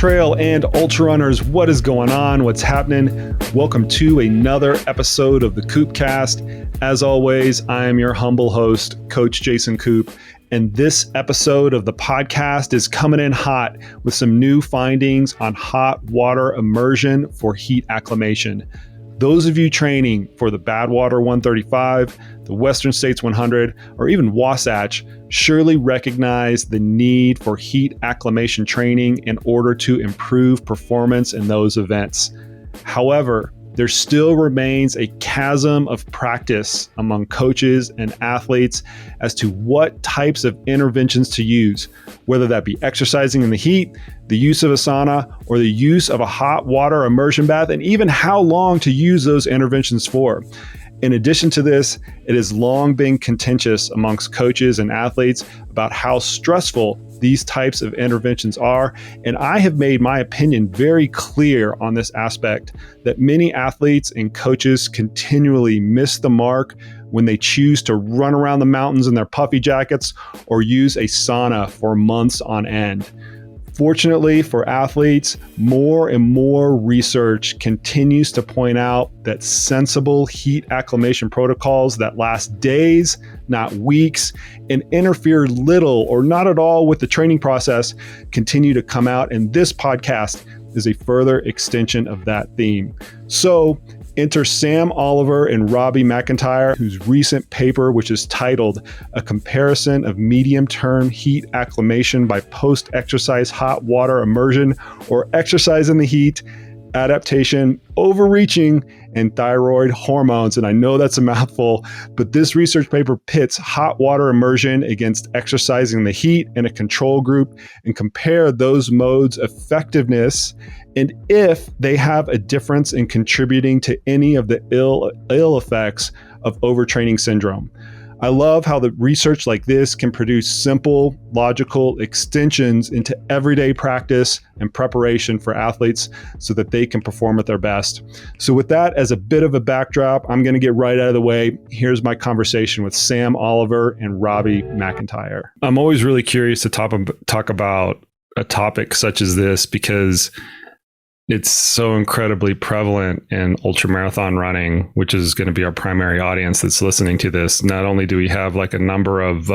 trail and ultra runners, what is going on? What's happening? Welcome to another episode of the KoopCast. As always, I am your humble host, Coach Jason Koop, and this episode of the podcast is coming in hot with some new findings on hot water immersion for heat acclimation. Those of you training for the Badwater 135, the Western States 100, or even Wasatch surely recognize the need for heat acclimation training in order to improve performance in those events. However, there still remains a chasm of practice among coaches and athletes as to what types of interventions to use, whether that be exercising in the heat, the use of a sauna, or the use of a hot water immersion bath, and even how long to use those interventions for. In addition to this, it has long been contentious amongst coaches and athletes about how stressful these types of interventions are, and I have made my opinion very clear on this aspect, that many athletes and coaches continually miss the mark when they choose to run around the mountains in their puffy jackets or use a sauna for months on end. Fortunately for athletes, more and more research continues to point out that sensible heat acclimation protocols that last days, not weeks, and interfere little or not at all with the training process continue to come out, and this podcast is a further extension of that theme. So, enter Sam Oliver and Robbie McIntyre, whose recent paper, which is titled A Comparison of Medium-Term Heat Acclimation by Post-Exercise Hot Water Immersion or Exercise in the Heat, Adaptation, Overreaching, and Thyroid Hormones. And I know that's a mouthful, but this research paper pits hot water immersion against exercising in the heat in a control group and compare those modes' effectiveness and if they have a difference in contributing to any of the ill effects of overtraining syndrome. I love how the research like this can produce simple, logical extensions into everyday practice and preparation for athletes so that they can perform at their best. So with that as a bit of a backdrop, I'm going to get right out of the way. Here's my conversation with Sam Oliver and Robbie McIntyre. I'm always really curious to talk about a topic such as this because it's so incredibly prevalent in ultramarathon running, which is going to be our primary audience that's listening to this. Not only do we have like a number of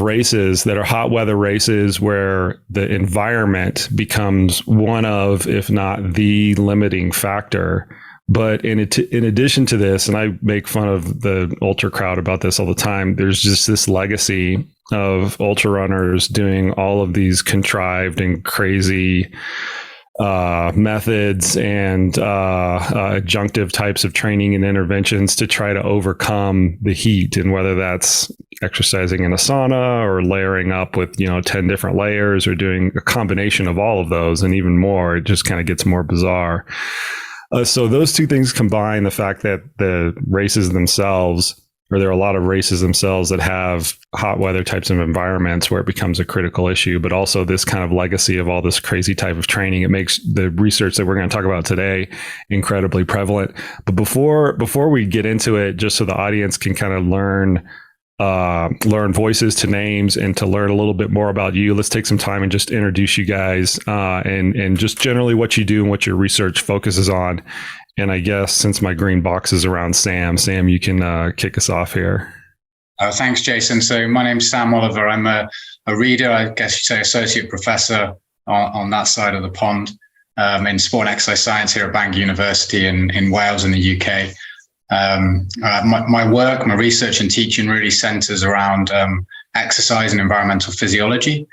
races that are hot weather races where the environment becomes one of, if not the limiting factor. But in addition to this, and I make fun of the ultra crowd about this all the time, there's just this legacy of ultra runners doing all of these contrived and crazy methods and adjunctive types of training and interventions to try to overcome the heat. And whether that's exercising in a sauna or layering up with 10 different layers or doing a combination of all of those and even more, it just kind of gets more bizarre. So those two things combine, the fact that the races themselves, or there are a lot of races themselves that have hot weather types of environments where it becomes a critical issue, but also this kind of legacy of all this crazy type of training. It makes the research that we're going to talk about today incredibly prevalent. But before we get into it, just so the audience can kind of learn voices to names and to learn a little bit more about you, let's take some time and just introduce you guys and just generally what you do and what your research focuses on. And I guess since my green box is around Sam, you can kick us off here. Thanks, Jason. So my name's Sam Oliver. I'm a reader, I guess you'd say associate professor on that side of the pond in sport and exercise science here at Bangor University in Wales in the UK. My work, my research and teaching really centers around exercise and environmental physiology.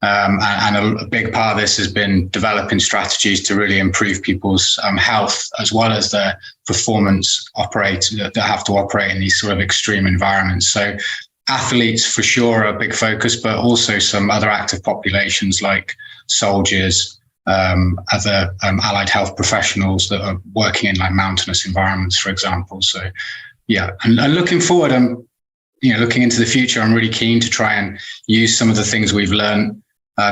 And a big part of this has been developing strategies to really improve people's health as well as their performance that have to operate in these sort of extreme environments. So athletes for sure are a big focus, but also some other active populations like soldiers, other allied health professionals that are working in like mountainous environments, for example. So yeah, and looking forward, looking into the future, I'm really keen to try and use some of the things we've learned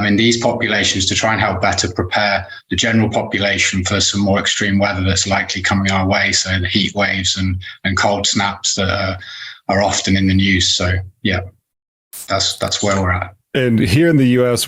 in these populations to try and help better prepare the general population for some more extreme weather that's likely coming our way. So the heat waves and cold snaps that are often in the news. So yeah, that's where we're at. And here in the U.S.,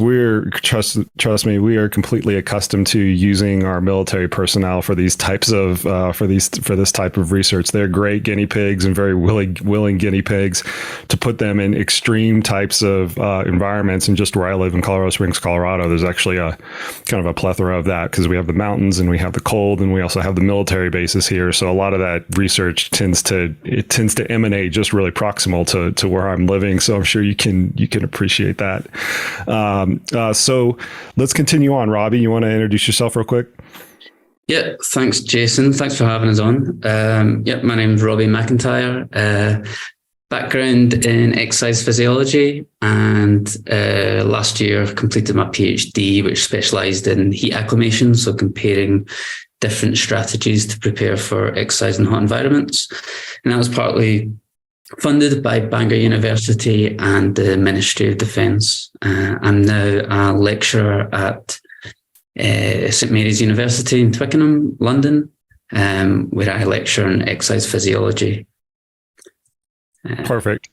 trust me, we are completely accustomed to using our military personnel for these types of for this type of research. They're great guinea pigs and very willing guinea pigs to put them in extreme types of environments. And just where I live in Colorado Springs, Colorado, there's actually a kind of a plethora of that because we have the mountains and we have the cold and we also have the military bases here. So a lot of that research tends to emanate just really proximal to where I'm living. So I'm sure you can appreciate that. So let's continue on. Robbie, you want to introduce yourself real quick? Yeah, thanks, Jason. Thanks for having us on. My name's Robbie McIntyre. Background in exercise physiology, and last year I've completed my Ph.D, which specialised in heat acclimation, so comparing different strategies to prepare for exercise in hot environments. And that was partly funded by Bangor University and the Ministry of Defence. I'm now a lecturer at St Mary's University in Twickenham, London, where I lecture on exercise physiology. Perfect.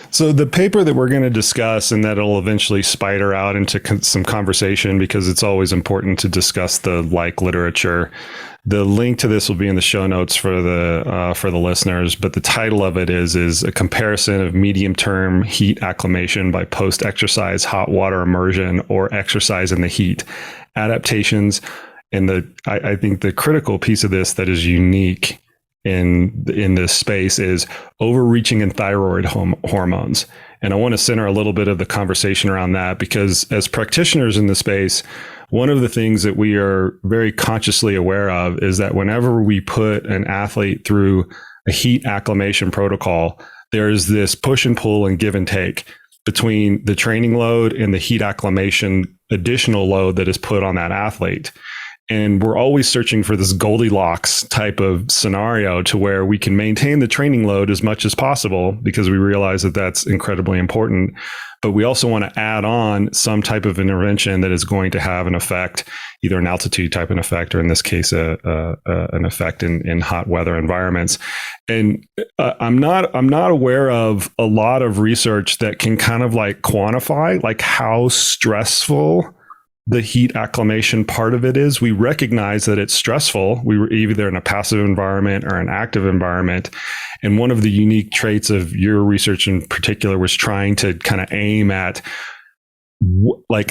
So the paper that we're going to discuss, and that'll eventually spider out into some conversation because it's always important to discuss the literature. The link to this will be in the show notes for the listeners, but the title of it is a comparison of medium-term heat acclimation by post-exercise hot water immersion or exercise in the heat adaptations. And I think the critical piece of this that is unique in this space is overreaching in thyroid hormones. And I want to center a little bit of the conversation around that because as practitioners in the space, one of the things that we are very consciously aware of is that whenever we put an athlete through a heat acclimation protocol, there's this push and pull and give and take between the training load and the heat acclimation additional load that is put on that athlete. And we're always searching for this Goldilocks type of scenario to where we can maintain the training load as much as possible because we realize that that's incredibly important. But we also want to add on some type of intervention that is going to have an effect, either an altitude type of effect, or in this case, an effect in hot weather environments. And I'm not aware of a lot of research that can kind of quantify how stressful the heat acclimation part of it is. We recognize that it's stressful. We were either in a passive environment or an active environment. And one of the unique traits of your research in particular was trying to kind of aim at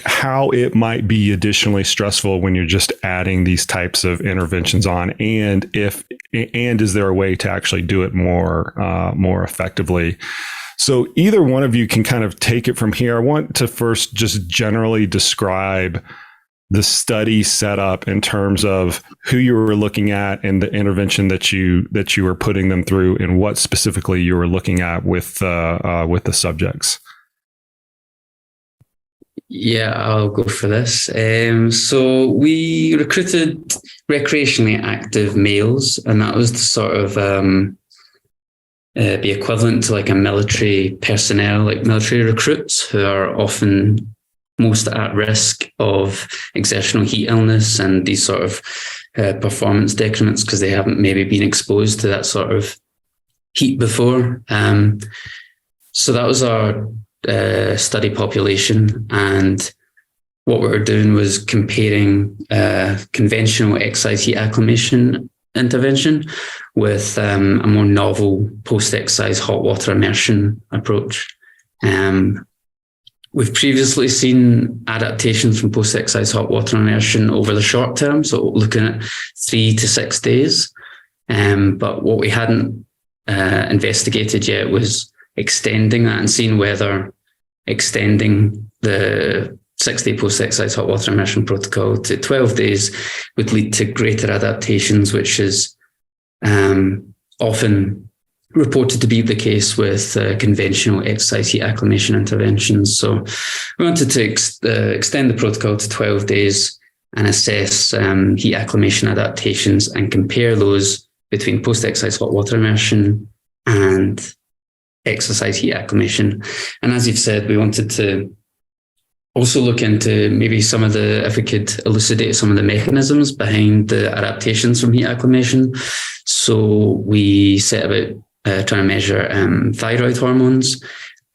how it might be additionally stressful when you're just adding these types of interventions on, and is there a way to actually do it more effectively? So either one of you can kind of take it from here. I want to first just generally describe the study setup in terms of who you were looking at and the intervention that you were putting them through, and what specifically you were looking at with the subjects. Yeah, I'll go for this. So we recruited recreationally active males, and that was the sort of be equivalent to a military personnel, like military recruits, who are often most at risk of exertional heat illness and these sort of performance decrements because they haven't maybe been exposed to that sort of heat before. So that was our study population, and what we were doing was comparing conventional exercise heat acclimation intervention with a more novel post-exercise hot water immersion approach. We've previously seen adaptations from post-exercise hot water immersion over the short term, so looking at 3 to 6 days. But what we hadn't investigated yet was extending that and seeing whether extending the 6-day post-exercise hot water immersion protocol to 12 days would lead to greater adaptations, which is often reported to be the case with conventional exercise heat acclimation interventions. So we wanted to extend the protocol to 12 days and assess heat acclimation adaptations and compare those between post-exercise hot water immersion and exercise heat acclimation. And as you've said, we wanted to also look into maybe if we could elucidate some of the mechanisms behind the adaptations from heat acclimation. So we set about trying to measure thyroid hormones,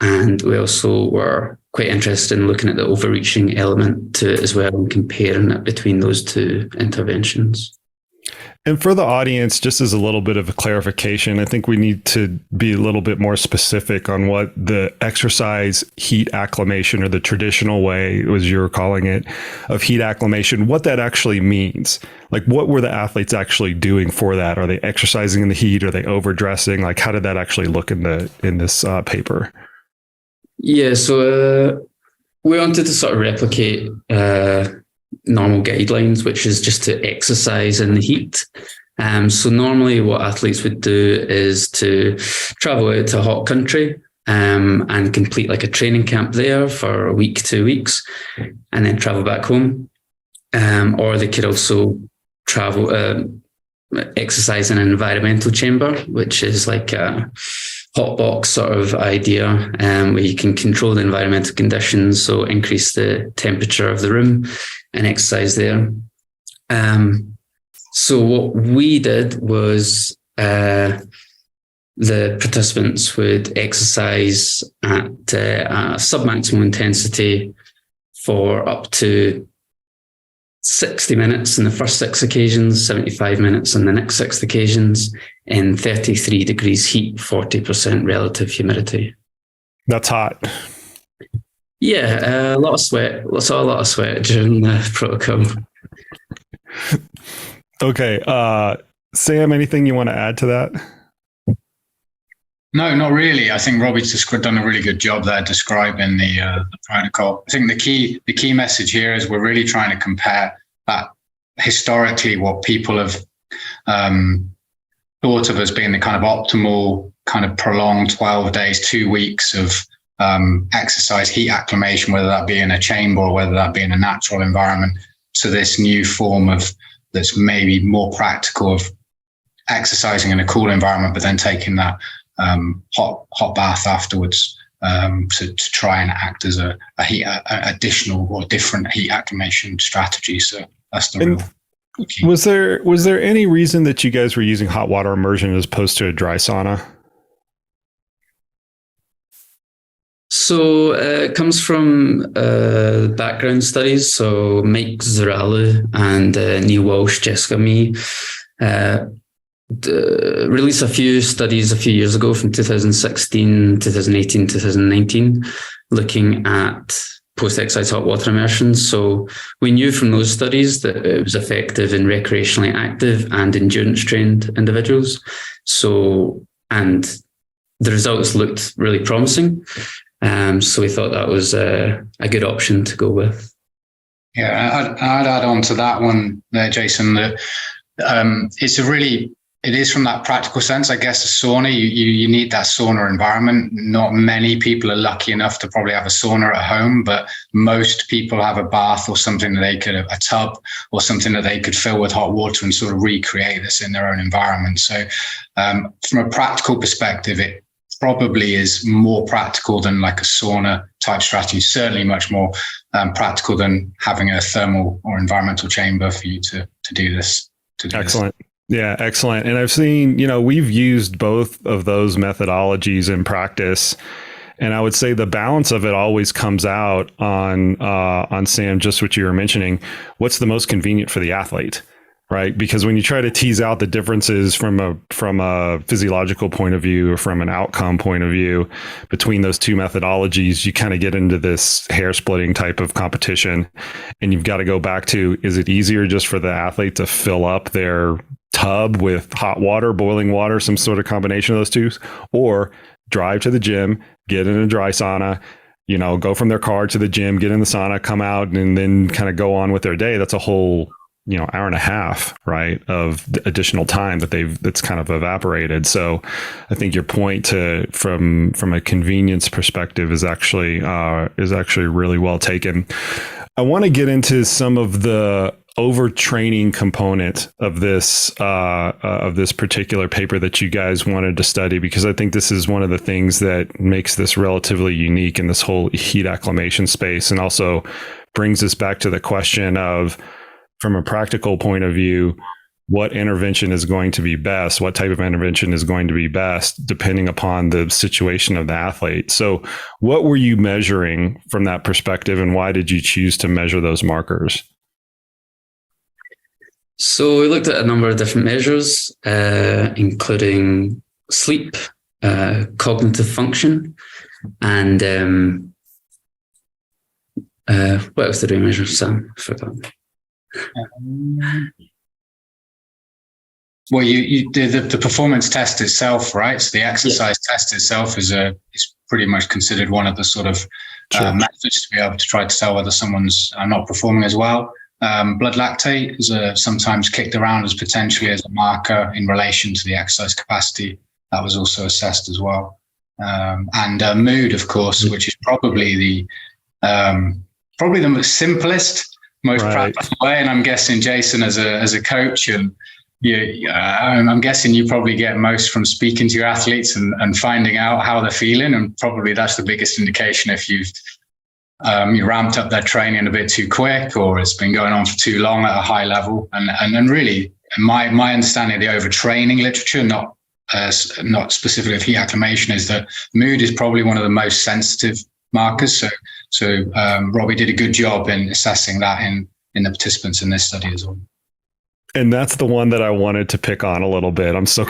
and we also were quite interested in looking at the overreaching element to it as well and comparing it between those two interventions. And for the audience, just as a little bit of a clarification, I think we need to be a little bit more specific on what the exercise heat acclimation, or the traditional way, as you were calling it, of heat acclimation, what that actually means. Like, what were the athletes actually doing for that? Are they exercising in the heat? Are they overdressing? Like, how did that actually look in this paper? Yeah, so we wanted to sort of replicate normal guidelines, which is just to exercise in the heat. So normally what athletes would do is to travel out to a hot country and complete like a training camp there for a week, 2 weeks, and then travel back home. Or they could also travel, exercise in an environmental chamber, which is like a hot box sort of idea, where you can control the environmental conditions, so increase the temperature of the room and exercise there. So what we did was the participants would exercise at a submaximal intensity for up to 60 minutes in the first 6 occasions, 75 minutes in the next 6 occasions, in 33 degrees heat, 40% relative humidity. That's hot. Yeah, a lot of sweat. Saw a lot of sweat during the protocol. Okay. Sam, anything you want to add to that? No, not really. I think Robbie's just done a really good job there describing the protocol. I think the key message here is we're really trying to compare that historically what people have thought of as being the kind of optimal, kind of prolonged 12 days, 2 weeks of exercise heat acclimation, whether that be in a chamber or whether that be in a natural environment, to this new form of that's maybe more practical of exercising in a cool environment, but then taking that hot bath afterwards to try and act as a additional or different heat acclimation strategy. So that's the real key. Was there any reason that you guys were using hot water immersion as opposed to a dry sauna? So it comes from background studies. So Mike Zaralu and Neil Walsh, Jessica Mee, released a few studies a few years ago from 2016, 2018, 2019, looking at post-exercise hot water immersion. So we knew from those studies that it was effective in recreationally active and endurance-trained individuals. So, and the results looked really promising. So we thought that was a good option to go with. Yeah, I'd add on to that one there, Jason, that it is from that practical sense. I guess a sauna, you need that sauna environment. Not many people are lucky enough to probably have a sauna at home, but most people have a bath or something that they could, a tub or something that they could fill with hot water and sort of recreate this in their own environment. So from a practical perspective, it probably is more practical than like a sauna type strategy, certainly much more practical than having a thermal or environmental chamber for you to do this. Excellent. Yeah, excellent. And I've seen, we've used both of those methodologies in practice. And I would say the balance of it always comes out on Sam, just what you were mentioning. What's the most convenient for the athlete, right? Because when you try to tease out the differences from a physiological point of view or from an outcome point of view between those two methodologies, you kind of get into this hair splitting type of competition. And you've got to go back to, is it easier just for the athlete to fill up their tub with hot water, boiling water, some sort of combination of those two, or drive to the gym, get in a dry sauna, go from their car to the gym, get in the sauna, come out, and then kind of go on with their day? That's a whole, hour and a half, right, of additional time that's kind of evaporated. So I think your point from a convenience perspective is actually really well taken. I want to get into some of the overtraining component of this particular paper that you guys wanted to study, because I think this is one of the things that makes this relatively unique in this whole heat acclimation space, and also brings us back to the question of, from a practical point of view, what intervention is going to be best, what type of intervention is going to be best, depending upon the situation of the athlete. So what were you measuring from that perspective, and why did you choose to measure those markers? So we looked at a number of different measures, including sleep, cognitive function, and what else did we measure, Sam? I forgot. Well, you did the performance test itself, right? So the exercise test itself is pretty much considered one of the sort of methods to be able to try to tell whether someone's not performing as well. Blood lactate is sometimes kicked around as potentially as a marker in relation to the exercise capacity. That was also assessed as well. And mood, of course, which is probably the most simplest, most practical way. And I'm guessing, Jason, as a coach, and I'm guessing you probably get most from speaking to your athletes and finding out how they're feeling. And probably that's the biggest indication if you've you ramped up their training a bit too quick, or it's been going on for too long at a high level. And really, my understanding of the overtraining literature, not specifically of heat acclimation, is that mood is probably one of the most sensitive markers. So Robbie did a good job in assessing that in the participants in this study as well. And that's the one that I wanted to pick on a little bit. I'm so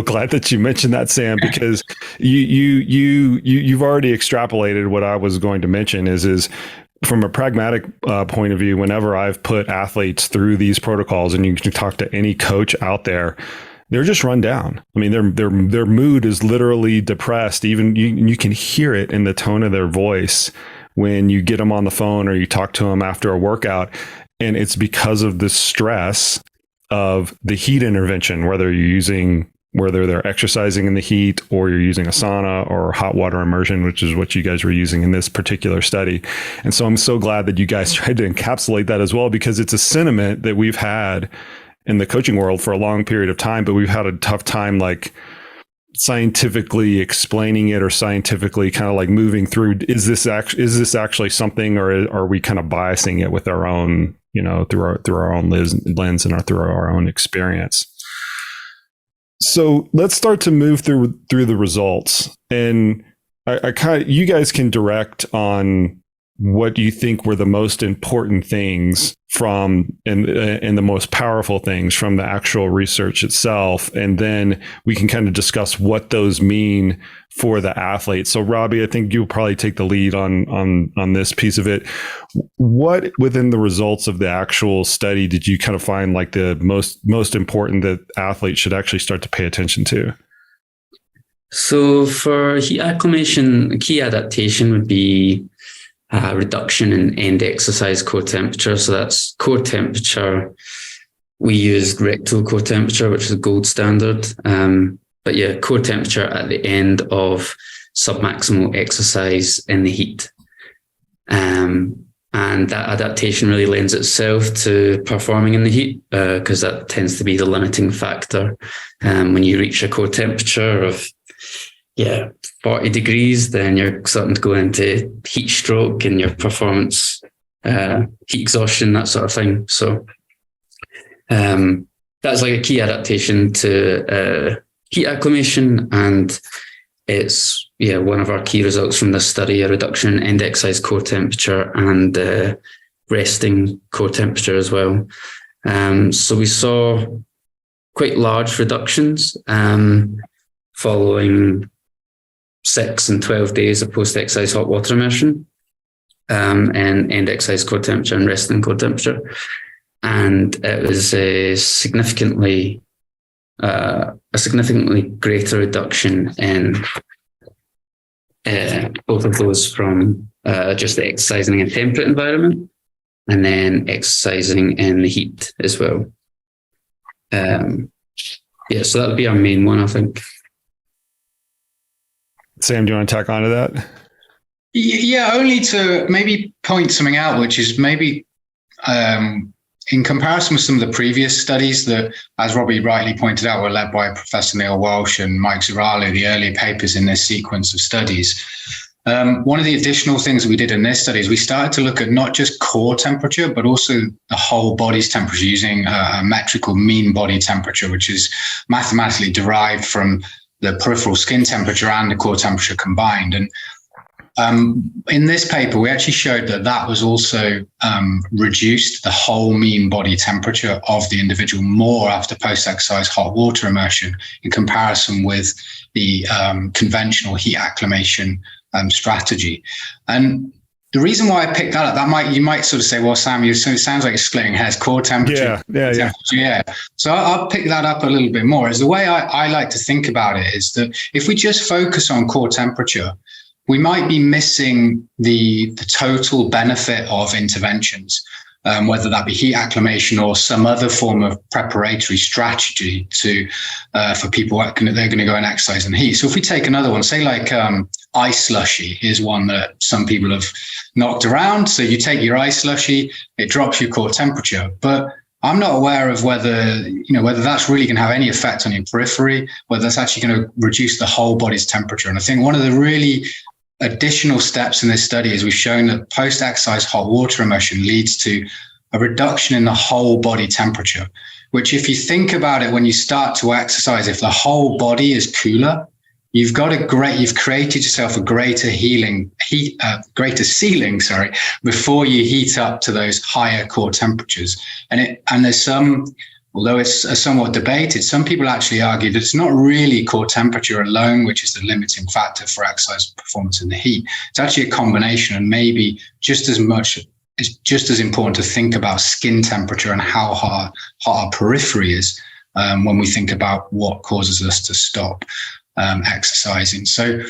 glad that you mentioned that, Sam, because you've already extrapolated what I was going to mention. Is from a pragmatic point of view, whenever I've put athletes through these protocols, and you can talk to any coach out there, they're just run down. I mean, their mood is literally depressed. Even you can hear it in the tone of their voice when you get them on the phone or you talk to them after a workout, and it's because of the stress of the heat intervention, whether they're exercising in the heat, or you're using a sauna or hot water immersion, which is what you guys were using in this particular study. And so I'm so glad that you guys tried to encapsulate that as well, because it's a sentiment that we've had in the coaching world for a long period of time, but we've had a tough time like scientifically explaining it, or scientifically kind of like moving through, is this actually something, or are we kind of biasing it with our own, through our own lens and through our own experience? So let's start to move through the results, and you guys can direct on what you think were the most important things from and the most powerful things from the actual research itself, and then we can kind of discuss what those mean for the athlete. So Robbie, I think you'll probably take the lead on this piece of it. What within the results of the actual study did you kind of find like the most important that athletes should actually start to pay attention to? So for heat acclimation, a key adaptation would be reduction in end exercise core temperature. So that's core temperature. We used rectal core temperature, which is gold standard. But yeah, core temperature at the end of submaximal exercise in the heat. And that adaptation really lends itself to performing in the heat, because that tends to be the limiting factor. When you reach a core temperature of 40 degrees, then you're starting to go into heat stroke and your performance, heat exhaustion, that sort of thing. So that's like a key adaptation to heat acclimation, and it's one of our key results from this study, a reduction in end exercise core temperature and resting core temperature as well. So we saw quite large reductions following 6 and 12 days of post-exercise hot water immersion, and end exercise core temperature and resting core temperature. And it was a significantly greater reduction in both of those from just the exercising in a temperate environment and then exercising in the heat as well. So that would be our main one, I think. Sam, do you want to tack onto that? Yeah, only to maybe point something out, which is maybe in comparison with some of the previous studies that, as Robbie rightly pointed out, were led by Professor Neil Walsh and Mike Zuralu, the earlier papers in this sequence of studies. One of the additional things we did in this study is we started to look at not just core temperature, but also the whole body's temperature using a metric called mean body temperature, which is mathematically derived from the peripheral skin temperature and the core temperature combined. And in this paper, we actually showed that was also reduced the whole mean body temperature of the individual more after post-exercise hot water immersion in comparison with the conventional heat acclimation strategy. And the reason why I picked that up, you might sort of say, well, Sam, it sounds like you're splitting hairs, core temperature. Yeah. So I'll pick that up a little bit more. As the way I like to think about it is that if we just focus on core temperature, we might be missing the total benefit of interventions, whether that be heat acclimation or some other form of preparatory strategy for people they're going to go and exercise in heat. So if we take another one, say like ice slushy is one that some people have knocked around. So you take your ice slushy, it drops your core temperature, but I'm not aware of whether that's really going to have any effect on your periphery, whether that's actually going to reduce the whole body's temperature. And I think one of the really additional steps in this study is we've shown that post-exercise hot water immersion leads to a reduction in the whole body temperature, which if you think about it, when you start to exercise, if the whole body is cooler, you've created yourself a greater ceiling, before you heat up to those higher core temperatures. And there's although it's somewhat debated, some people actually argue that it's not really core temperature alone, which is the limiting factor for exercise performance in the heat. It's actually a combination, and maybe just as important to think about skin temperature and how hot our periphery is when we think about what causes us to stop exercising. So,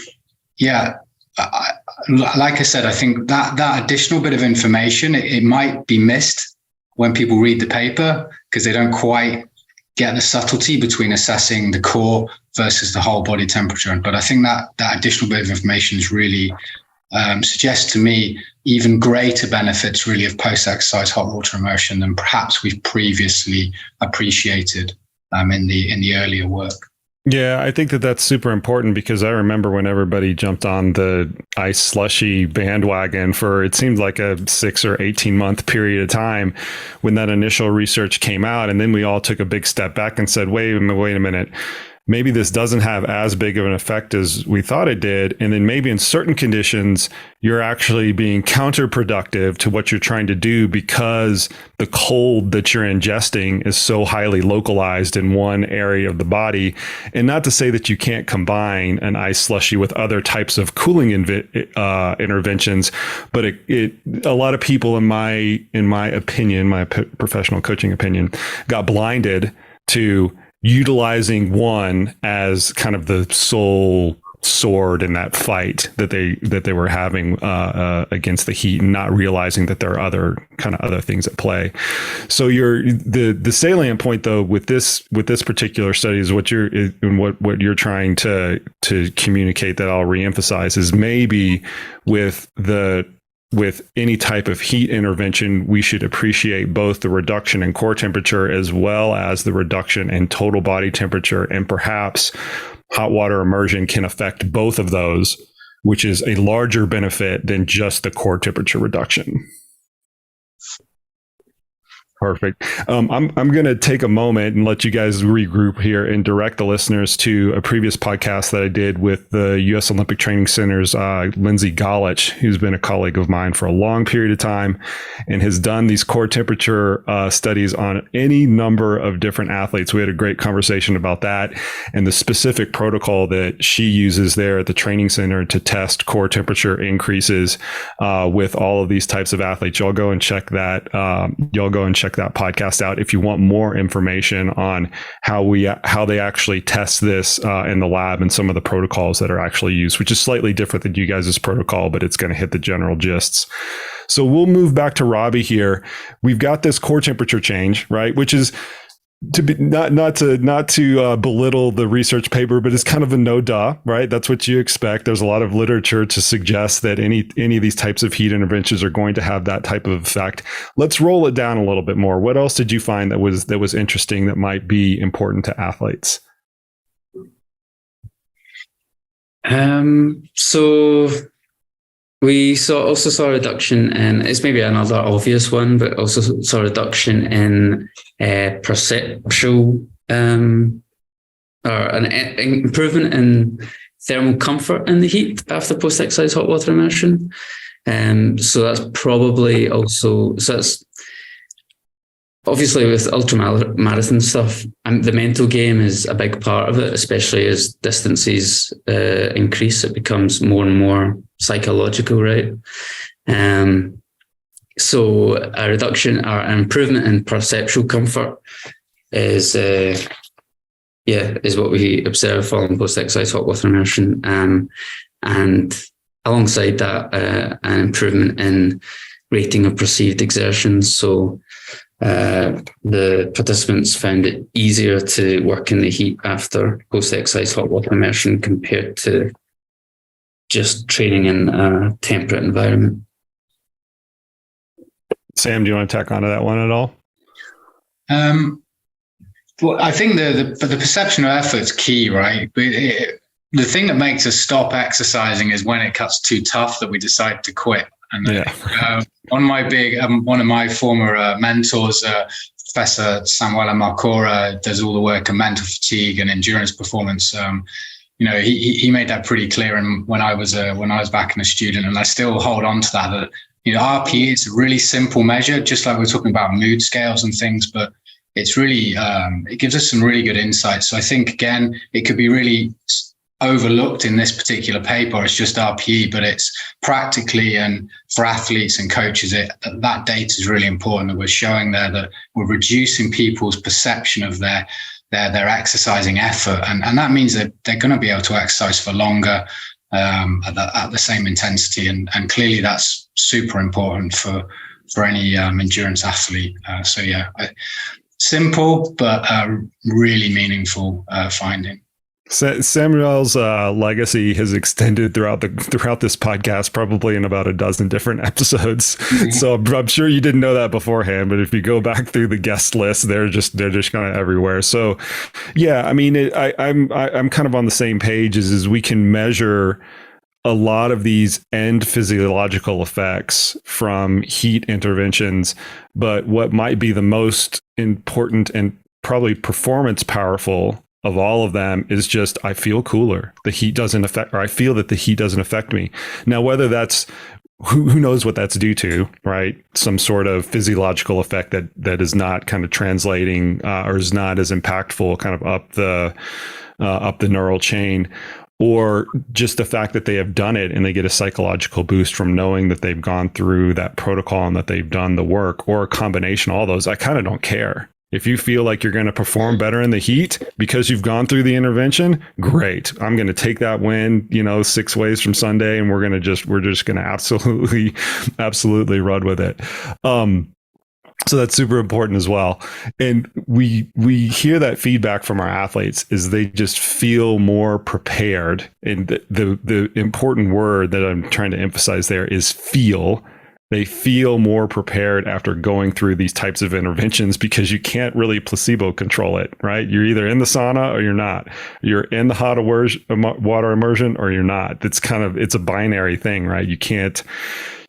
like I said, I think that additional bit of information, it might be missed when people read the paper because they don't quite get the subtlety between assessing the core versus the whole body temperature. But I think that additional bit of information is really suggests to me even greater benefits really of post-exercise hot water immersion than perhaps we've previously appreciated in the earlier work. Yeah, I think that's super important because I remember when everybody jumped on the ice slushy bandwagon for, it seemed like a 6 or 18 month period of time when that initial research came out. And then we all took a big step back and said, wait a minute. Maybe this doesn't have as big of an effect as we thought it did. And then maybe in certain conditions, you're actually being counterproductive to what you're trying to do because the cold that you're ingesting is so highly localized in one area of the body. And not to say that you can't combine an ice slushy with other types of cooling interventions, but a lot of people, in my opinion, my professional coaching opinion, got blinded to utilizing one as kind of the sole sword in that fight that they were having against the heat, and not realizing that there are other things at play. So the salient point though with this particular study is what you're trying to communicate, that I'll reemphasize, is maybe with any type of heat intervention, we should appreciate both the reduction in core temperature as well as the reduction in total body temperature. And perhaps hot water immersion can affect both of those, which is a larger benefit than just the core temperature reduction. Perfect. I'm going to take a moment and let you guys regroup here and direct the listeners to a previous podcast that I did with the U.S. Olympic Training Center's Lindsay Golich, who's been a colleague of mine for a long period of time and has done these core temperature studies on any number of different athletes. We had a great conversation about that and the specific protocol that she uses there at the training center to test core temperature increases with all of these types of athletes. Y'all go and check that. That podcast out if you want more information on how they actually test this in the lab and some of the protocols that are actually used, which is slightly different than you guys' protocol, but it's going to hit the general gists. So we'll move back to Robbie here. We've got this core temperature change, right? Which is to be not to belittle the research paper, but it's kind of a no duh, right? That's what you expect. There's a lot of literature to suggest that any of these types of heat interventions are going to have that type of effect. Let's roll it down a little bit more. What else did you find that was interesting that might be important to athletes? So We also saw a reduction in, it's maybe another obvious one, but also saw a reduction in perceptual or an improvement in thermal comfort in the heat after post-exercise hot water immersion. So that's probably also, so that's obviously with ultramarathon stuff, the mental game is a big part of it, especially as distances increase. It becomes more and more psychological, right? So a reduction or an improvement in perceptual comfort is what we observe following post-exercise hot water immersion. And alongside that, an improvement in rating of perceived exertions. So the participants found it easier to work in the heat after post-exercise hot water immersion compared to just training in a temperate environment. Sam, do you want to tack onto that one at all? Well, I think the perception of effort is key, right? The thing that makes us stop exercising is when it cuts too tough that we decide to quit. And one of my former mentors, Professor Samuel Marcora, does all the work on mental fatigue and endurance performance. He made that pretty clear. And when I was back in a student, and I still hold on to that RPE is a really simple measure, just like we're talking about mood scales and things, but it's really it gives us some really good insights. So I think again, it could be really overlooked in this particular paper. It's just RPE, but it's practically, and for athletes and coaches, that data is really important, that we're showing there that we're reducing people's perception of their exercising effort, and that means that they're going to be able to exercise for longer at the same intensity, and clearly that's super important for any endurance athlete. Simple but really meaningful finding. Samuel's legacy has extended throughout this podcast, probably in about a dozen different episodes. Mm-hmm. So I'm sure you didn't know that beforehand, but if you go back through the guest list, they're just kind of everywhere. So, yeah, I mean, I'm kind of on the same page as we can measure a lot of these end physiological effects from heat interventions, but what might be the most important and probably performance powerful of all of them is just, I feel cooler. The heat doesn't affect, or I feel that the heat doesn't affect me. Now, whether that's, who knows what that's due to, right? Some sort of physiological effect that is not kind of translating or is not as impactful kind of up the neural chain, or just the fact that they have done it and they get a psychological boost from knowing that they've gone through that protocol and that they've done the work, or a combination of all those. I kind of don't care. If you feel like you're going to perform better in the heat because you've gone through the intervention, great. I'm going to take that win, 6 ways from Sunday, and we're just going to absolutely run with it. So that's super important as well. And we hear that feedback from our athletes is they just feel more prepared. And the important word that I'm trying to emphasize there is feel. They feel more prepared after going through these types of interventions, because you can't really placebo control it, right? You're either in the sauna or you're not. You're in the hot water immersion or you're not. It's a binary thing, right? You can't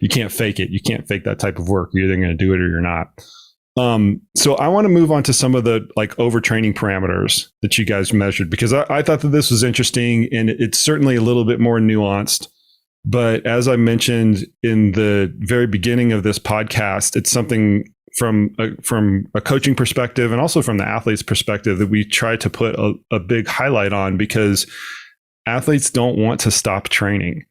fake it. You can't fake that type of work. You're either going to do it or you're not. So I want to move on to some of the overtraining parameters that you guys measured, because I thought that this was interesting, and it's certainly a little bit more nuanced. But as I mentioned in the very beginning of this podcast, it's something from a coaching perspective and also from the athlete's perspective that we try to put a big highlight on, because athletes don't want to stop training.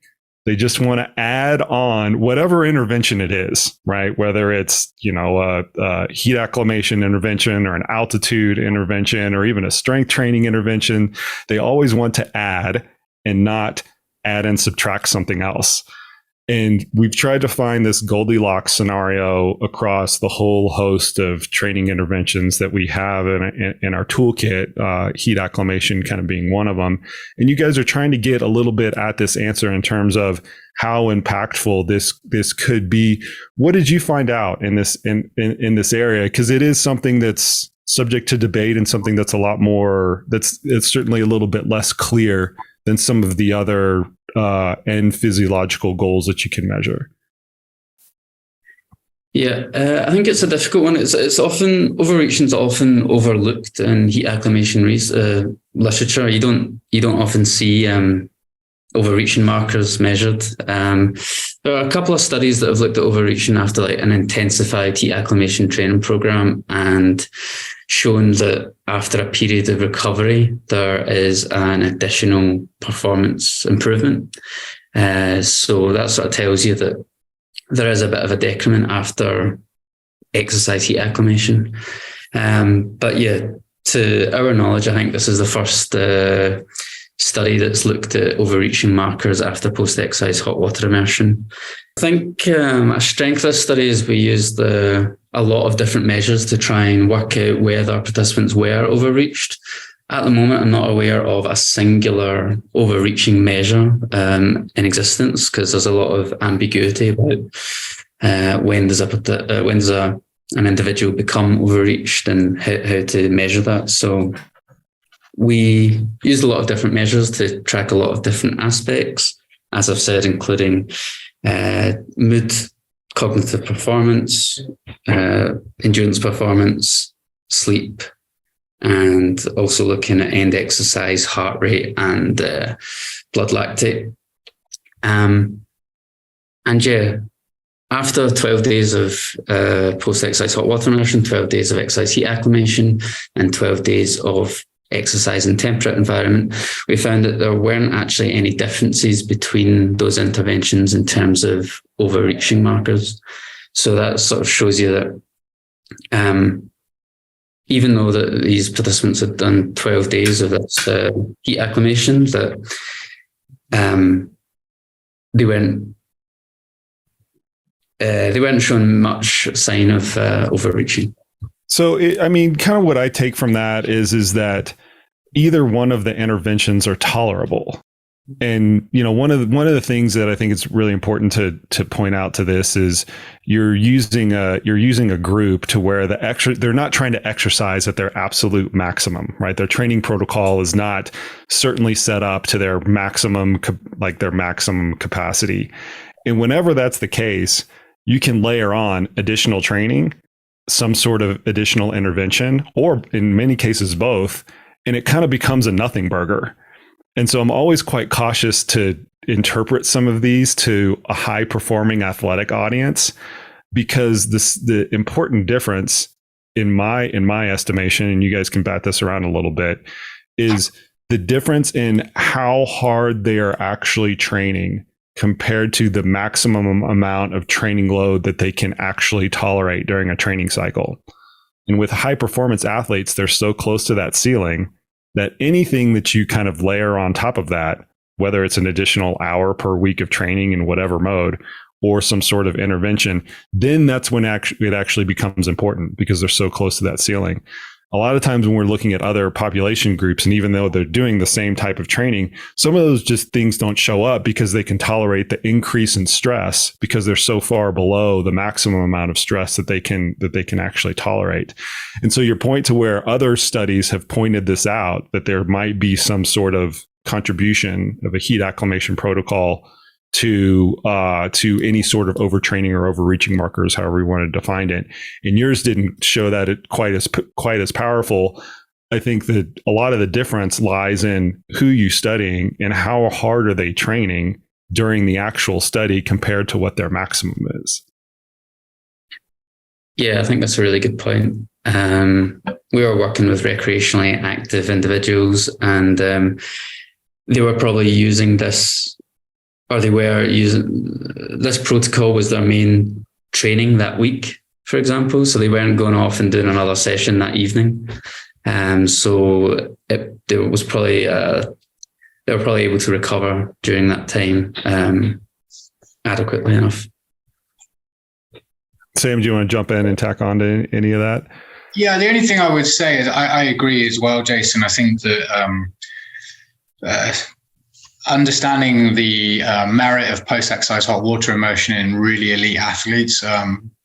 They just want to add on whatever intervention it is, right? Whether it's, a heat acclimation intervention or an altitude intervention or even a strength training intervention. They always want to add and not add and subtract something else. And we've tried to find this Goldilocks scenario across the whole host of training interventions that we have in our toolkit, heat acclimation kind of being one of them. And you guys are trying to get a little bit at this answer in terms of how impactful this could be. What did you find out in this area? Because it is something that's subject to debate and something that's a lot more, it's certainly a little bit less clear than some of the other end physiological goals that you can measure? Yeah, I think it's a difficult one. It's often overreaching is often overlooked in heat acclimation literature. You don't often see overreaching markers measured. There are a couple of studies that have looked at overreaching after like an intensified heat acclimation training program and shown that after a period of recovery, there is an additional performance improvement. So that sort of tells you that there is a bit of a decrement after exercise heat acclimation. But yeah, to our knowledge, I think this is the first study that's looked at overreaching markers after post-exercise hot water immersion. I think a strength of this study is we used a lot of different measures to try and work out whether participants were overreached. At the moment, I'm not aware of a singular overreaching measure in existence because there's a lot of ambiguity about when does an individual become overreached and how to measure that. So we used a lot of different measures to track a lot of different aspects, as I've said, including mood, cognitive performance, endurance performance, sleep, and also looking at end exercise, heart rate, and blood lactate. And yeah, after 12 days of post-exercise hot water immersion, 12 days of exercise heat acclimation, and 12 days of exercise in temperate environment, we found that there weren't actually any differences between those interventions in terms of overreaching markers. So that sort of shows you that even though that these participants had done 12 days of this heat acclimation, that they weren't showing much sign of overreaching. So, kind of what I take from that is that either one of the interventions are tolerable. And, one of the things that I think it's really important to point out to this is you're using a group to where they're not trying to exercise at their absolute maximum, right? Their training protocol is not certainly set up to their maximum capacity. And whenever that's the case, you can layer on additional training, some sort of additional intervention, or in many cases both, and it kind of becomes a nothing burger. And so I'm always quite cautious to interpret some of these to a high performing athletic audience, because the important difference in my estimation, and you guys can bat this around a little bit, is the difference in how hard they are actually training compared to the maximum amount of training load that they can actually tolerate during a training cycle. And with high performance athletes, they're so close to that ceiling that anything that you kind of layer on top of that, whether it's an additional hour per week of training in whatever mode or some sort of intervention, then that's when it actually becomes important, because they're so close to that ceiling. A lot of times when we're looking at other population groups, and even though they're doing the same type of training, some of those just things don't show up because they can tolerate the increase in stress because they're so far below the maximum amount of stress that they can actually tolerate. And so your point to where other studies have pointed this out, that there might be some sort of contribution of a heat acclimation protocol to any sort of overtraining or overreaching markers, however you want to define it. And yours didn't show that it quite as powerful. I think that a lot of the difference lies in who you're studying and how hard are they training during the actual study compared to what their maximum is. Yeah, I think that's a really good point. We were working with recreationally active individuals, and they were probably using this, or they were using this protocol was their main training that week, for example. So they weren't going off and doing another session that evening. So they were probably able to recover during that time adequately enough. Sam, do you want to jump in and tack on to any of that? Yeah, the only thing I would say is I agree as well, Jason. I think that understanding the merit of post-exercise hot water immersion in really elite athletes,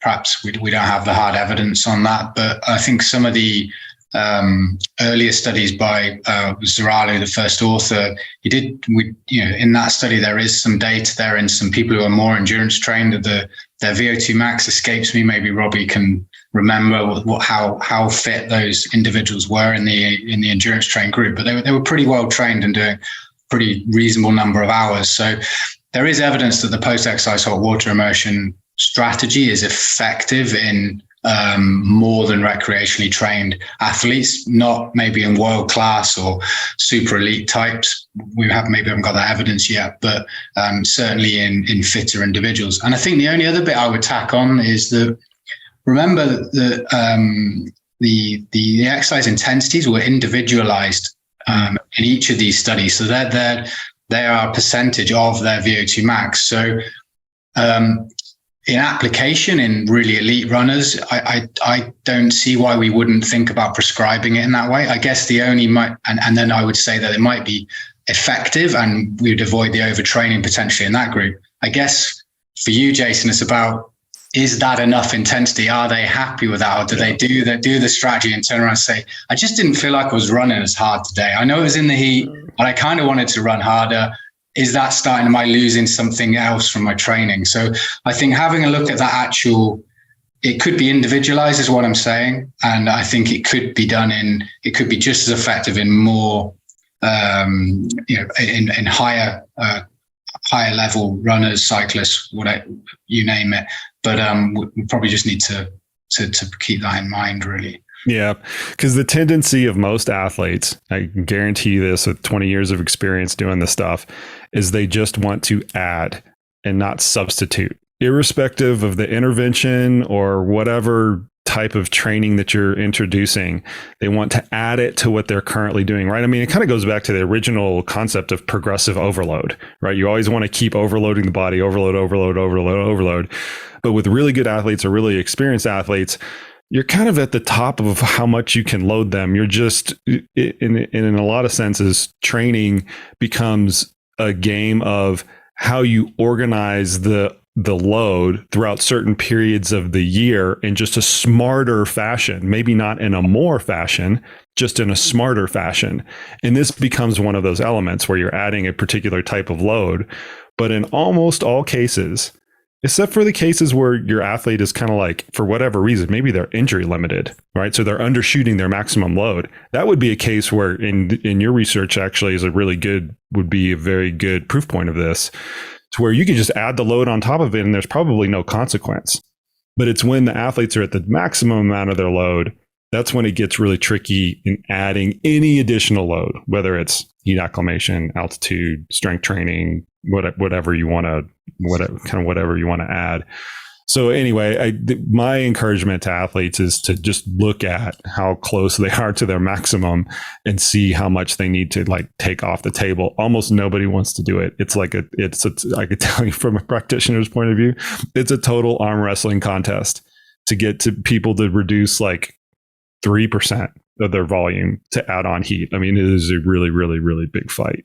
perhaps we don't have the hard evidence on that, but I think some of the earlier studies by Zaralu, the first author. In that study, there is some data there in some people who are more endurance trained that their VO2 max escapes me. Maybe Robbie can remember how fit those individuals were in the endurance trained group, but they were pretty well trained and doing a pretty reasonable number of hours. So there is evidence that the post-exercise hot water immersion strategy is effective in more than recreationally trained athletes, not maybe in world class or super elite types. We haven't got that evidence yet, but certainly in fitter individuals. And I think the only other bit I would tack on is that remember that the exercise intensities were individualized in each of these studies, so they are a percentage of their VO2 max. So in application in really elite runners, I don't see why we wouldn't think about prescribing it in that way. I guess and then I would say that it might be effective and we would avoid the overtraining potentially in that group. I guess for you, Jason, it's about, is that enough intensity? Are they happy with that? Or do they do the strategy and turn around and say, I just didn't feel like I was running as hard today. I know it was in the heat, but I kind of wanted to run harder. Is that starting? Am I losing something else from my training? So I think having a look at that it could be individualized is what I'm saying. And I think it could be it could be just as effective in more, in higher level runners, cyclists, whatever, you name it. But we probably just need to keep that in mind, really. Yeah, because the tendency of most athletes, I can guarantee you this with 20 years of experience doing this stuff, is they just want to add and not substitute, irrespective of the intervention or whatever type of training that you're introducing. They want to add it to what they're currently doing, right? I mean, it kind of goes back to the original concept of progressive overload, right? You always want to keep overloading the body, overload. But with really good athletes or really experienced athletes, you're kind of at the top of how much you can load them. You're just, in a lot of senses, training becomes a game of how you organize the load throughout certain periods of the year in just a smarter fashion, maybe not in a more fashion, just in a smarter fashion. And this becomes one of those elements where you're adding a particular type of load. But in almost all cases, except for the cases where your athlete is kind of like, for whatever reason, maybe they're injury limited, right? So they're undershooting their maximum load. That would be a case where in your research actually would be a very good proof point of this, to where you can just add the load on top of it and there's probably no consequence. But it's when the athletes are at the maximum amount of their load, that's when it gets really tricky in adding any additional load, whether it's heat acclimation, altitude, strength training, whatever you want to add. So anyway, my encouragement to athletes is to just look at how close they are to their maximum and see how much they need to take off the table. Almost nobody wants to do it. It's I could tell you from a practitioner's point of view, it's a total arm wrestling contest to get to people to reduce 3% of their volume to add on heat. I mean, it is a really, really, really big fight.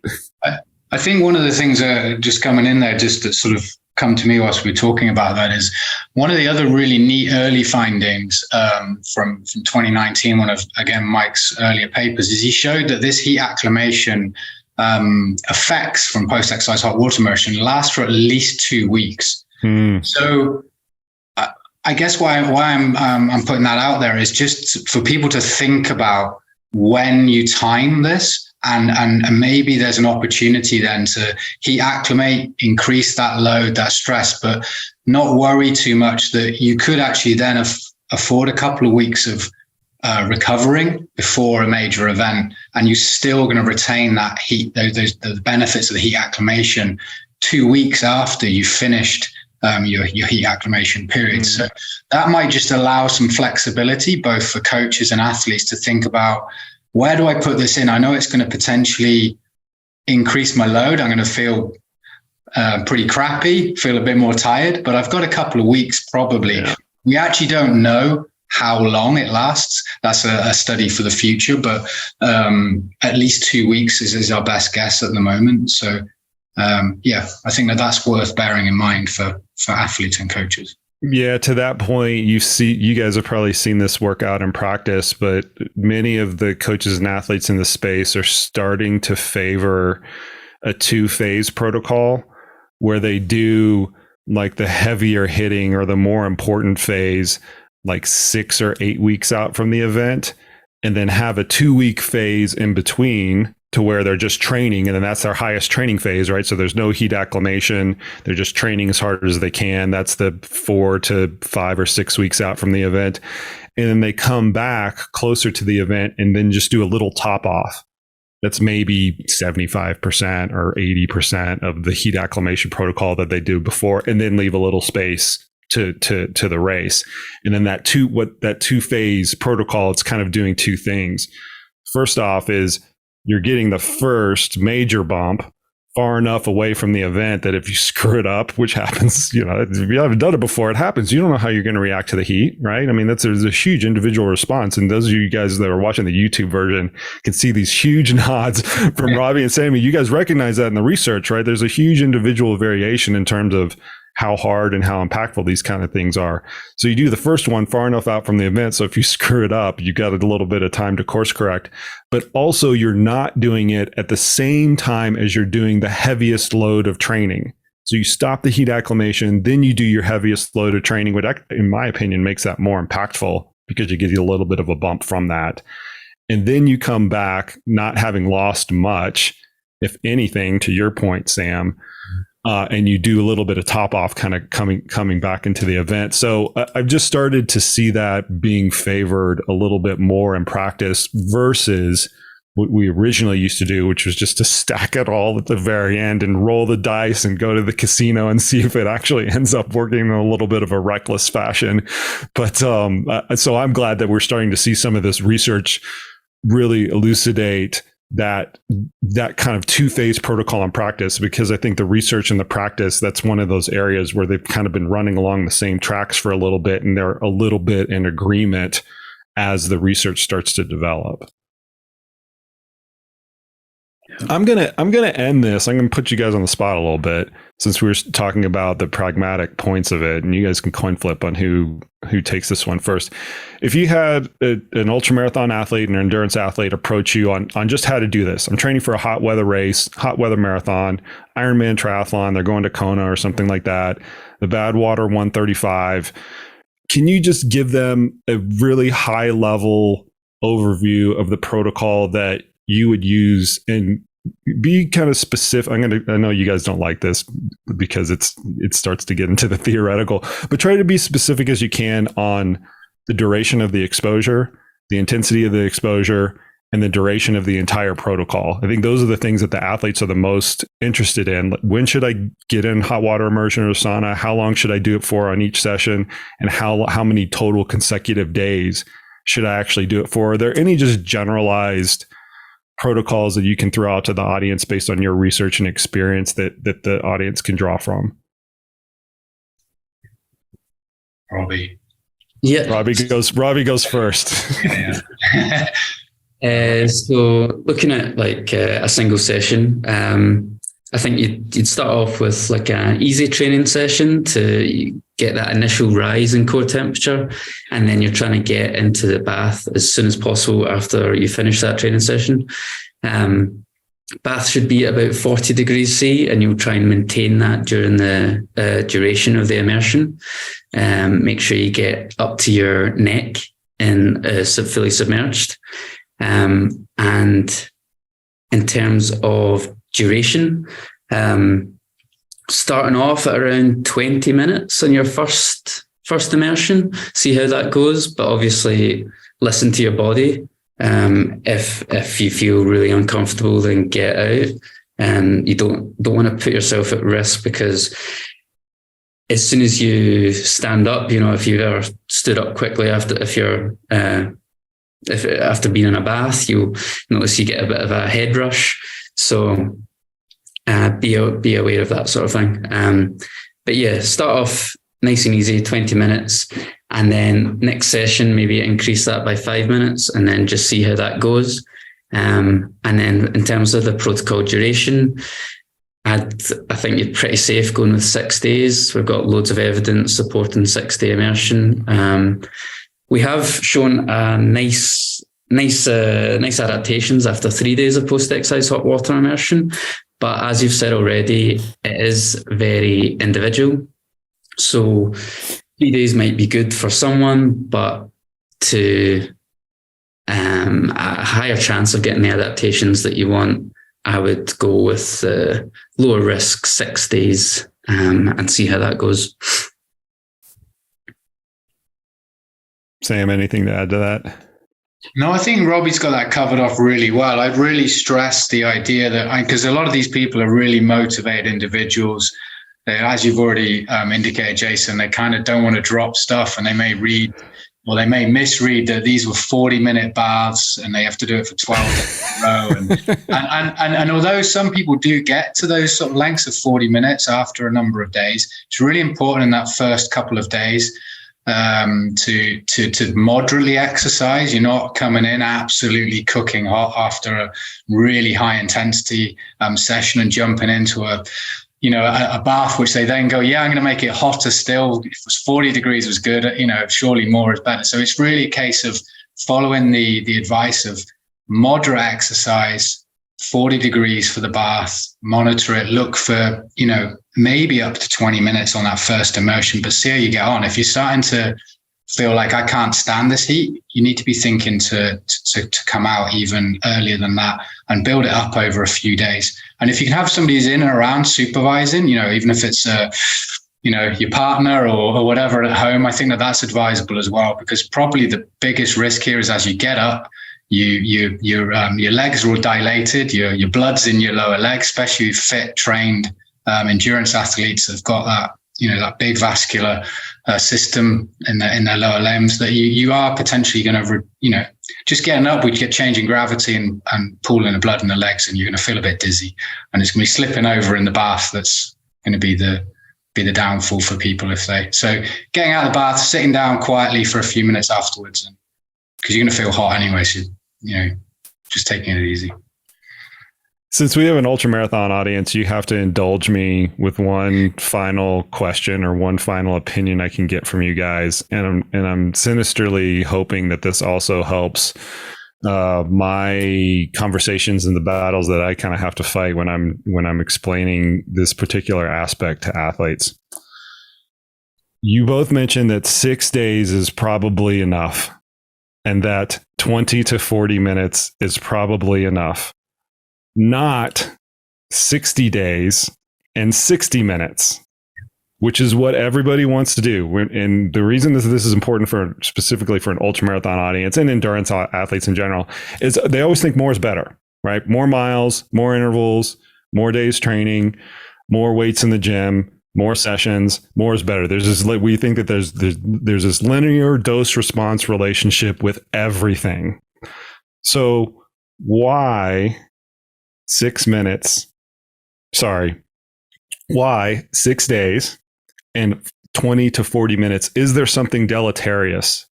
I think one of the things just coming in there, just that sort of come to me whilst we're talking about that, is one of the other really neat early findings from 2019, one of, again, Mike's earlier papers, is he showed that this heat acclimation effects from post-exercise hot water immersion last for at least 2 weeks. So I guess why I'm putting that out there is just for people to think about when you time this, and maybe there's an opportunity then to heat acclimate, increase that load, that stress, but not worry too much that you could actually then afford a couple of weeks of recovering before a major event, and you're still going to retain that heat, the benefits of the heat acclimation 2 weeks after you finished your heat acclimation period. So that might just allow some flexibility both for coaches and athletes to think about, where do I put this in? I know it's going to potentially increase my load. I'm going to feel pretty crappy, feel a bit more tired, but I've got a couple of weeks probably. Yeah. We actually don't know how long it lasts. That's a study for the future, but at least 2 weeks is our best guess at the moment. So I think that's worth bearing in mind for athletes and coaches. Yeah, to that point, you guys have probably seen this work out in practice, but many of the coaches and athletes in the space are starting to favor a 2-phase protocol where they do like the heavier hitting or the more important phase like 6 or 8 weeks out from the event, and then have a 2-week phase in between to where they're just training, and then that's their highest training phase, right? So there's no heat acclimation. They're just training as hard as they can. That's the 4 to 5 or 6 weeks out from the event. And then they come back closer to the event and then just do a little top off. That's maybe 75% or 80% of the heat acclimation protocol that they do before, and then leave a little space to the race. And then that 2-phase protocol, it's kind of doing 2 things. First off is you're getting the first major bump far enough away from the event that if you screw it up, which happens, if you haven't done it before, it happens. You don't know how you're going to react to the heat, right? I mean, there's a huge individual response. And those of you guys that are watching the YouTube version can see these huge nods from Robbie and Sammy. You guys recognize that in the research, right? There's a huge individual variation in terms of how hard and how impactful these kind of things are. So you do the first one far enough out from the event, so if you screw it up, you got a little bit of time to course correct. But also you're not doing it at the same time as you're doing the heaviest load of training. So you stop the heat acclimation, then you do your heaviest load of training, which in my opinion makes that more impactful because you give you a little bit of a bump from that. And then you come back not having lost much, if anything, to your point, Sam, and you do a little bit of top off kind of coming back into the event. So I've just started to see that being favored a little bit more in practice versus what we originally used to do, which was just to stack it all at the very end and roll the dice and go to the casino and see if it actually ends up working in a little bit of a reckless fashion. But so I'm glad that we're starting to see some of this research really elucidate that kind of 2-phase protocol in practice, because I think the research and the practice, that's one of those areas where they've kind of been running along the same tracks for a little bit, and they're a little bit in agreement as the research starts to develop. I'm gonna end this. I'm gonna put you guys on the spot a little bit, since we were talking about the pragmatic points of it, and you guys can coin flip on who takes this one first. If you had an ultramarathon athlete and an endurance athlete approach you on just how to do this, I'm training for a hot weather race, hot weather marathon, Ironman triathlon, they're going to Kona or something like that, the Badwater 135. Can you just give them a really high level overview of the protocol that you would use, and be kind of specific? I know you guys don't like this because it starts to get into the theoretical, but try to be specific as you can on the duration of the exposure, the intensity of the exposure, and the duration of the entire protocol. I think those are the things that the athletes are the most interested in. When should I get in hot water immersion or sauna? How long should I do it for on each session? And how many total consecutive days should I actually do it for? Are there any just generalized protocols that you can throw out to the audience based on your research and experience that the audience can draw from? Robbie. Yeah. Robbie goes first. So looking at like a single session, I think you'd start off with like an easy training session to get that initial rise in core temperature, and then you're trying to get into the bath as soon as possible after you finish that training session. Bath should be at about 40 degrees C, and you'll try and maintain that during the duration of the immersion. Make sure you get up to your neck and fully submerged. And in terms of duration, starting off at around 20 minutes on your first immersion, see how that goes, but obviously listen to your body. If you feel really uncomfortable, then get out. You don't want to put yourself at risk, because as soon as you stand up, if you've ever stood up quickly after being in a bath, you'll notice you get a bit of a head rush. So be aware of that sort of thing. But yeah, start off nice and easy, 20 minutes. And then next session, maybe increase that by 5 minutes, and then just see how that goes. And then in terms of the protocol duration, I think you're pretty safe going with 6 days. We've got loads of evidence supporting 6-day immersion. We have shown nice adaptations after 3 days of post-exercise hot water immersion. But as you've said already, it is very individual. So 3 days might be good for someone, but to a higher chance of getting the adaptations that you want, I would go with lower risk 6 days and see how that goes. Sam, anything to add to that? No, I think Robbie's got that covered off really well. I'd really stress the idea that, because a lot of these people are really motivated individuals. As you've already indicated, Jason, they kind of don't want to drop stuff, and they may read, or they may misread that these were 40-minute baths and they have to do it for 12 days in a row. And although some people do get to those sort of lengths of 40 minutes after a number of days, it's really important in that first couple of days to moderately exercise. You're not coming in absolutely cooking hot after a really high intensity session and jumping into a bath, which they then go, yeah, I'm going to make it hotter still. If it was 40 degrees was good, surely more is better. So it's really a case of following the advice of moderate exercise, 40 degrees for the bath, monitor it, look for, maybe up to 20 minutes on that first immersion, but see how you get on. If you're starting to feel like I can't stand this heat, you need to be thinking to come out even earlier than that and build it up over a few days. And if you can have somebody who's in and around supervising, even if it's your partner or whatever at home, I think that's advisable as well, because probably the biggest risk here is as you get up, your legs are all dilated, your blood's in your lower legs, especially fit, trained endurance athletes have got that, that big vascular system in their lower limbs, that you are potentially going to, just getting up, we get changing gravity and pooling the blood in the legs, and you're going to feel a bit dizzy, and it's going to be slipping over in the bath. That's going to be the downfall for people so getting out of the bath, sitting down quietly for a few minutes afterwards, and because you're going to feel hot anyway, so just taking it easy. Since we have an ultramarathon audience, you have to indulge me with one final question or one final opinion I can get from you guys. And I'm sinisterly hoping that this also helps my conversations and the battles that I kind of have to fight when I'm explaining this particular aspect to athletes. You both mentioned that 6 days is probably enough, and that 20 to 40 minutes is probably enough. Not 60 days and 60 minutes, which is what everybody wants to do. And the reason this is important specifically for an ultramarathon audience and endurance athletes in general is they always think more is better, right? More miles, more intervals, more days training, more weights in the gym, more sessions, more is better. We think that there's this linear dose response relationship with everything. So why 6 minutes? Why 6 days and 20 to 40 minutes? Is there something deleterious,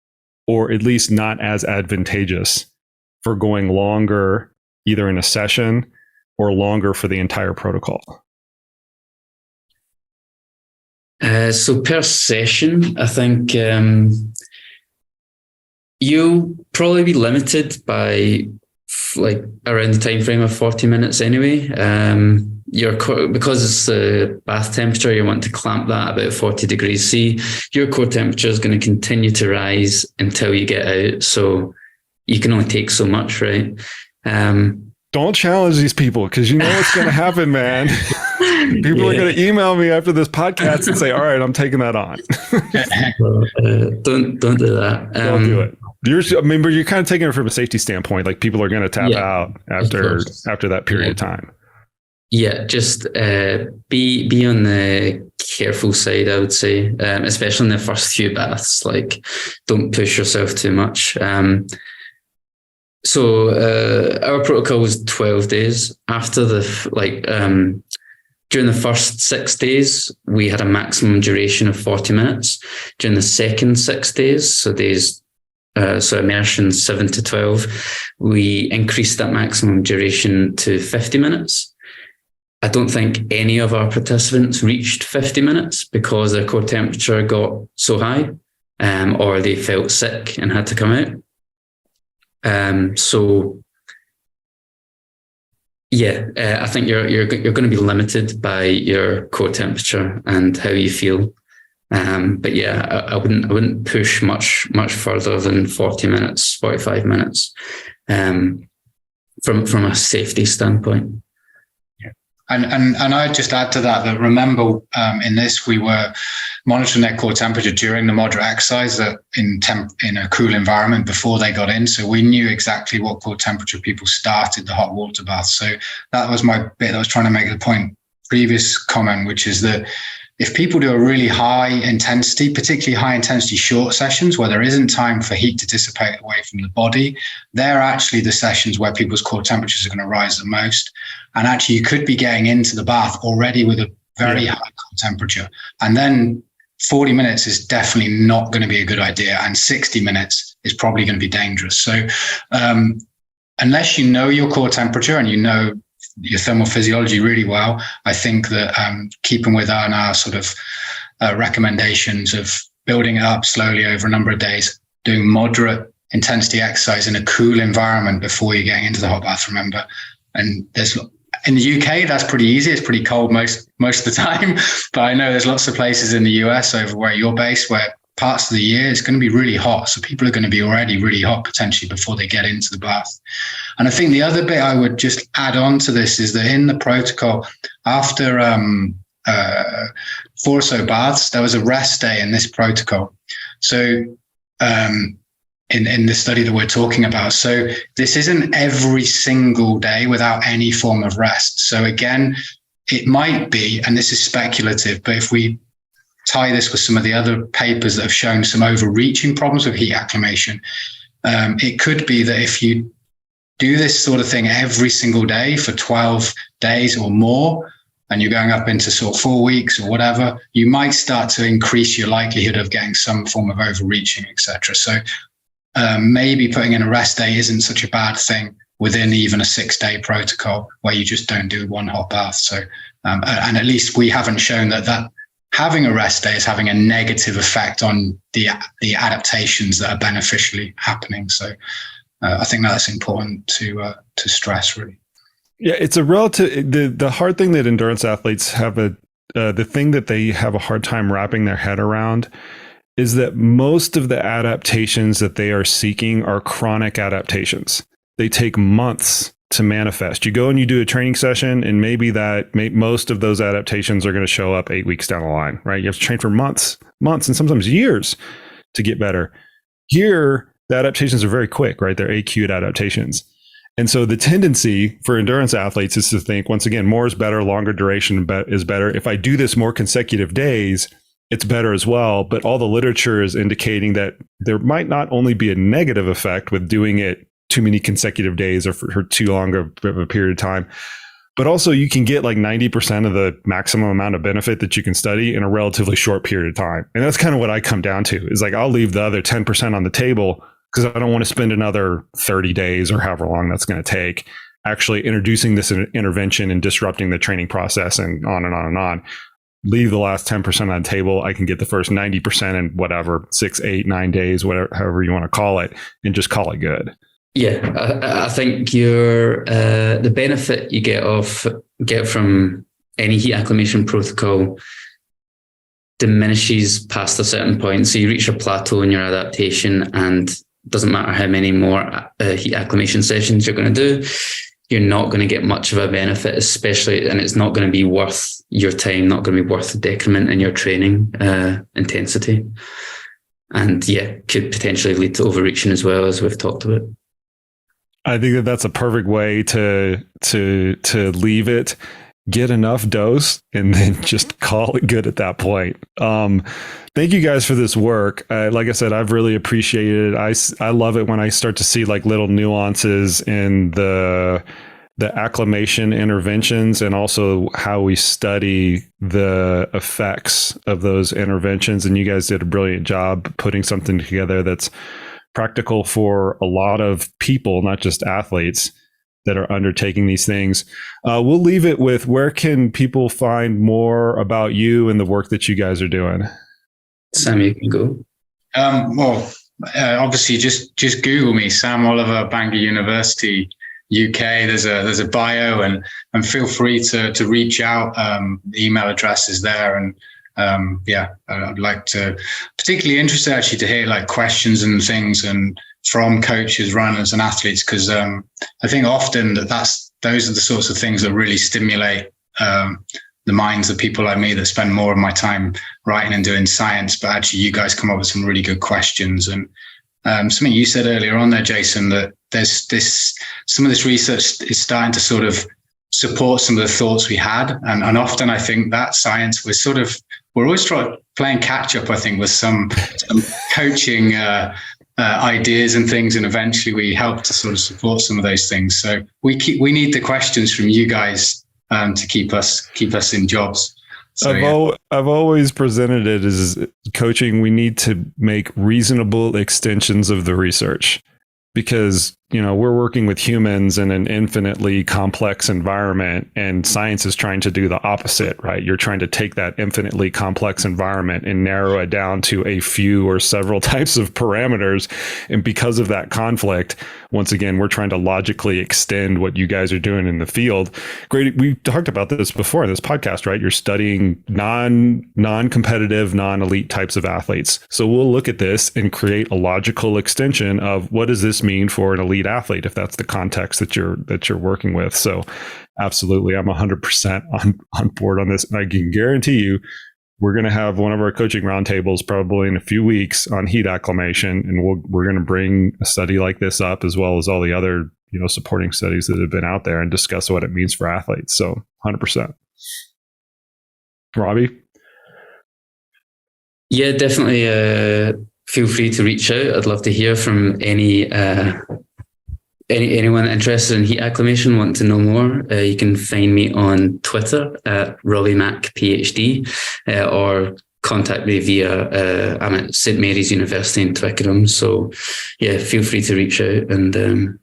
or at least not as advantageous, for going longer, either in a session or longer for the entire protocol? So per session, I think you'll probably be limited by around the time frame of 40 minutes anyway. Because it's the bath temperature, you want to clamp that about 40 degrees C. Your core temperature is going to continue to rise until you get out. So you can only take so much, right? Don't challenge these people, because you know what's going to happen, man. People are going to email me after this podcast and say, all right, I'm taking that on. Don't do that. Don't do it. But you're kind of taking it from a safety standpoint. Like, people are going to tap out after that period of time. Yeah, just be on the careful side, I would say, especially in the first few baths. Like, don't push yourself too much. So our protocol was 12 days. After during the first 6 days, we had a maximum duration of 40 minutes. During the second 6 days, so immersion 7 to 12, we increased that maximum duration to 50 minutes. I don't think any of our participants reached 50 minutes because their core temperature got so high, or they felt sick and had to come out. I think you're going to be limited by your core temperature and how you feel. But yeah, I wouldn't push much further than 40 minutes, 45 minutes, from a safety standpoint. And I'd just add to that remember, in this, we were monitoring their core temperature during the moderate exercise in a cool environment before they got in. So we knew exactly what core temperature people started the hot water bath. So that was my bit. I was trying to make the point, previous comment, which is that if people do a really high intensity, particularly high intensity short sessions where there isn't time for heat to dissipate away from the body, they're actually the sessions where people's core temperatures are going to rise the most. And actually, you could be getting into the bath already with a very high core temperature. And then 40 minutes is definitely not going to be a good idea. And 60 minutes is probably going to be dangerous. So unless you know your core temperature and you know your thermal physiology really well, I think that keeping with our sort of recommendations of building it up slowly over a number of days, doing moderate intensity exercise in a cool environment before you're getting into the hot bath, remember. And in the UK, that's pretty easy. It's pretty cold most of the time. But I know there's lots of places in the US over where you're based where parts of the year it's going to be really hot. So people are going to be already really hot potentially before they get into the bath. And I think the other bit I would just add on to this is that in the protocol, after 4 or so baths, there was a rest day in this protocol. So in the study that we're talking about. So this isn't every single day without any form of rest. So again, it might be, and this is speculative, but if we tie this with some of the other papers that have shown some overreaching problems with heat acclimation, it could be that if you do this sort of thing every single day for 12 days or more, and you're going up into sort of 4 weeks or whatever, you might start to increase your likelihood of getting some form of overreaching, etc. So maybe putting in a rest day isn't such a bad thing within even a 6-day protocol where you just don't do one hot bath. So, and at least we haven't shown that having a rest day is having a negative effect on the adaptations that are beneficially happening. So I think that's important to stress, really. Yeah, it's a relative, the hard thing that endurance athletes have the thing that they have a hard time wrapping their head around is that most of the adaptations that they are seeking are chronic adaptations. They take months to manifest. You go and you do a training session, and maybe most of those adaptations are going to show up 8 weeks down the line, right? You have to train for months, and sometimes years to get better. Here, the adaptations are very quick, right? They're acute adaptations. And so the tendency for endurance athletes is to think, once again, more is better, longer duration is better. If I do this more consecutive days, it's better as well. But all the literature is indicating that there might not only be a negative effect with doing it too many consecutive days or for too long of a period of time, but also you can get like 90% of the maximum amount of benefit that you can study in a relatively short period of time. And that's kind of what I come down to, is like, I'll leave the other 10% on the table because I don't want to spend another 30 days or however long that's going to take actually introducing this intervention and disrupting the training process and on and on and on. Leave the last 10% on the table. I can get the first 90% in whatever, 6, 8, 9 days, whatever, however you want to call it, and just call it good. Yeah, I think the benefit you get from any heat acclimation protocol diminishes past a certain point. So you reach a plateau in your adaptation, and it doesn't matter how many more heat acclimation sessions you're going to do, you're not going to get much of a benefit, especially, and it's not going to be worth your time, not going to be worth the decrement in your training intensity. And yeah, could potentially lead to overreaching as well, as we've talked about. I think that that's a perfect way to leave it. Get enough dose and then just call it good at that point. Thank you guys for this work. Like I said, I've really appreciated it. I love it when I start to see like little nuances in the acclimation interventions and also how we study the effects of those interventions. And you guys did a brilliant job putting something together that's practical for a lot of people, not just athletes. that are undertaking these things. We'll leave it with, where can people find more about you and the work that you guys are doing? Sam, you can go. Obviously, just Google me, Sam Oliver, Bangor University, UK. There's a bio, and feel free to reach out. The email address is there, and I'd like to, particularly interested actually to hear like questions and things and from coaches, runners, and athletes, because I think often those are the sorts of things that really stimulate the minds of people like me that spend more of my time writing and doing science. But actually, you guys come up with some really good questions. And something you said earlier on there, Jason, that there's some of this research is starting to sort of support some of the thoughts we had. And often I think that science we're always playing catch up, I think, with some coaching ideas and things, and eventually we help to sort of support some of those things. So we need the questions from you guys to keep us in jobs. So, I've always presented it as coaching. We need to make reasonable extensions of the research, because we're working with humans in an infinitely complex environment, and science is trying to do the opposite, right? You're trying to take that infinitely complex environment and narrow it down to a few or several types of parameters. And because of that conflict, once again, we're trying to logically extend what you guys are doing in the field. Great. We talked about this before in this podcast, right? You're studying non-competitive, non-elite types of athletes. So we'll look at this and create a logical extension of, what does this mean for an elite athlete, if that's the context that you're working with. So absolutely, I'm 100% on board on this. And I can guarantee you, we're going to have one of our coaching roundtables probably in a few weeks on heat acclimation. And we're going to bring a study like this up, as well as all the other, supporting studies that have been out there, and discuss what it means for athletes. So 100%. Robbie? Yeah, definitely. Feel free to reach out. I'd love to hear from anyone interested in heat acclimation, want to know more. You can find me on Twitter at Robbie Mac PhD, or contact me via, I'm at St Mary's University in Twickenham. So yeah, feel free to reach out, and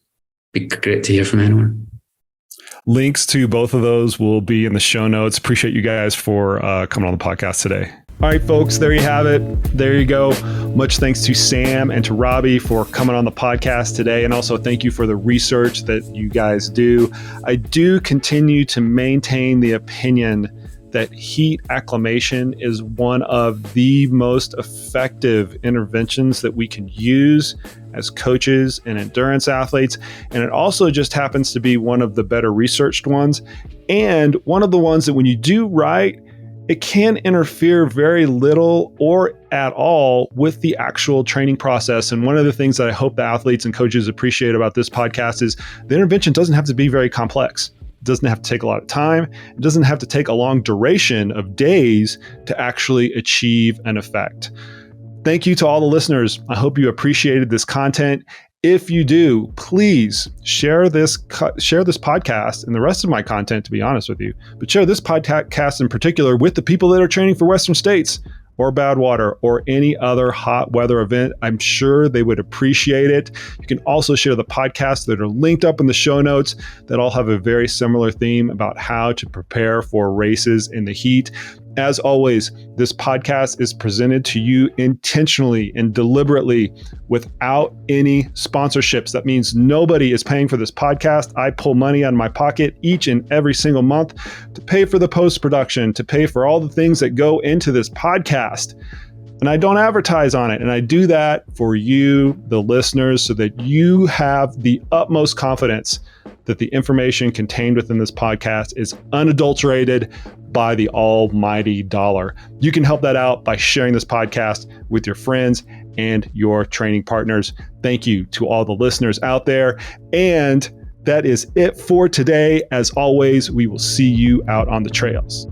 be great to hear from anyone. Links to both of those will be in the show notes. Appreciate you guys for coming on the podcast today. All right, folks, there you have it. There you go. Much thanks to Sam and to Robbie for coming on the podcast today. And also thank you for the research that you guys do. I do continue to maintain the opinion that heat acclimation is one of the most effective interventions that we can use as coaches and endurance athletes. And it also just happens to be one of the better researched ones, and one of the ones that when you do right, it can interfere very little or at all with the actual training process. And one of the things that I hope the athletes and coaches appreciate about this podcast is the intervention doesn't have to be very complex. It doesn't have to take a lot of time. It doesn't have to take a long duration of days to actually achieve an effect. Thank you to all the listeners. I hope you appreciated this content. If you do, please share this podcast and the rest of my content, to be honest with you, but share this podcast in particular with the people that are training for Western States or Badwater or any other hot weather event. I'm sure they would appreciate it. You can also share the podcasts that are linked up in the show notes that all have a very similar theme about how to prepare for races in the heat. As always, this podcast is presented to you intentionally and deliberately without any sponsorships. That means nobody is paying for this podcast. I pull money out of my pocket each and every single month to pay for the post-production, to pay for all the things that go into this podcast. And I don't advertise on it. And I do that for you, the listeners, so that you have the utmost confidence that the information contained within this podcast is unadulterated by the almighty dollar. You can help that out by sharing this podcast with your friends and your training partners. Thank you to all the listeners out there. And that is it for today. As always, we will see you out on the trails.